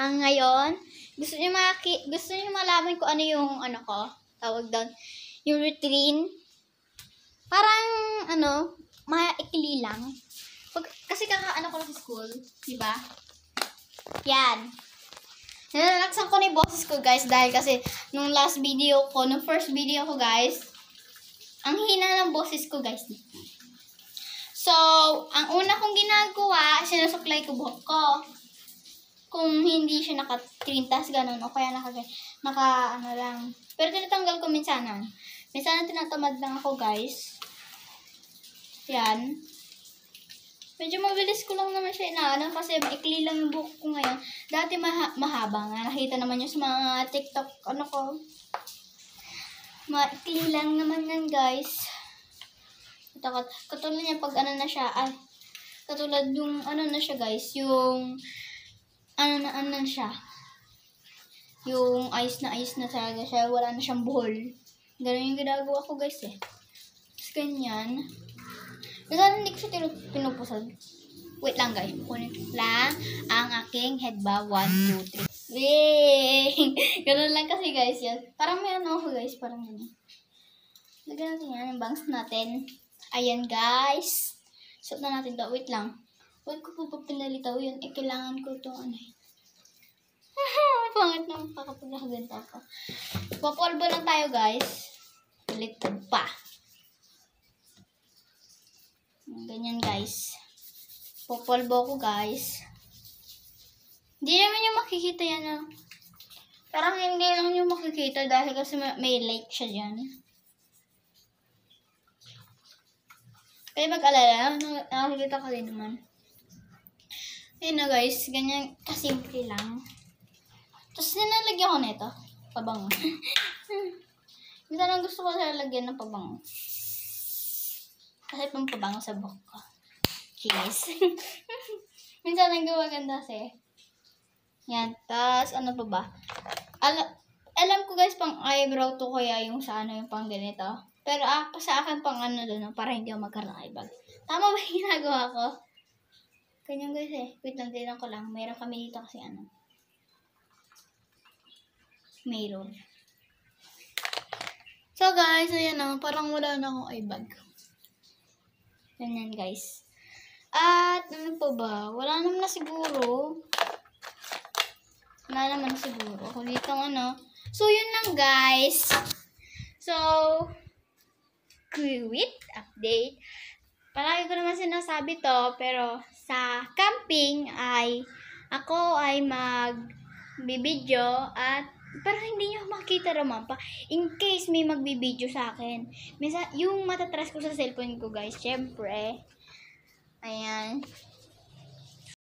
Ngayon, gusto niyo malaman kung ano yung tawag doon, yung routine. Parang maikli lang. Kasi kakaano ko lang sa school, di ba? Yan. Nalalaksan ko na yung boses ko, guys, dahil kasi nung first video ko, guys, ang hina ng boses ko, guys. So, ang una kong ginagawa, sinusuklay ko buhok ko. Kung hindi siya naka-trintas, ganun, o kaya lang. Pero tinatanggal ko minsanan. Minsanan tinatamad lang ako, guys. Yan. Medyo mabilis ko lang naman siya inaano kasi maikli lang yung buhok ko ngayon. Dati mahaba nga. Nakita naman yung sa mga TikTok, ko. Maikli lang naman yan, guys. Katulad niya pag na siya, katulad yung na siya, guys, yung na siya. Yung ice na talaga siya, wala na siyang buhol. Ganun yung ginagawa ko, guys, Tapos ganyan. Kasi hindi ko siya pinupusad. Wait lang, guys. Kunin lang ang aking headband. 1, 2, 3. Wait! Ganun lang kasi, guys, yan. Parang may ako, guys. Parang ganyan. Lagyan natin yan. Yung bangs natin. Ayan, guys. Suot na natin ito. Wait lang. Huwag ko po pinalitaw yun. Kailangan ko ito, Pangit na makakapaglaganto ako. Papolvo lang tayo, guys. Baliktad pa. Ganyan, guys. Popolvo ko, guys. Hindi naman yung makikita yan, Parang hindi lang yung makikita dahil kasi may light siya dyan. Kaya mag-alala, nakikita ko din naman. Ayun na, guys. Ganyan kasimple lang. Tapos nilalagyan ko nito. Pabango. Minsan ang gusto ko lalagyan ng pabango. Kasi pampabango sa buhok ko. Cheers. Minsan ang gumaganda kasi. Yan. Tapos, ano pa ba? Alam ko, guys, pang eyebrow to kaya yung sa yung pang ganito. Pero sa akin pang doon, para hindi ako magkaroon ng eyebag. Tama ba yung ginagawa ko? Ganyan, guys, Wait lang, tinan ko lang. Mayroon kami dito kasi mayroon. So, guys, ayan parang wala na akong eyebag. Ganyan, guys. At, ano pa ba? Wala naman na siguro. Wala naman na siguro. Kung dito So, yun lang, guys. So, quick update. Palagi ko naman sinasabi to, pero sa camping ako ay magbibideo at pero hindi nyo makita naman pa. In case may magbibideo sa akin. Minsan, yung matatrash ko sa cellphone ko, guys, syempre. Ayan.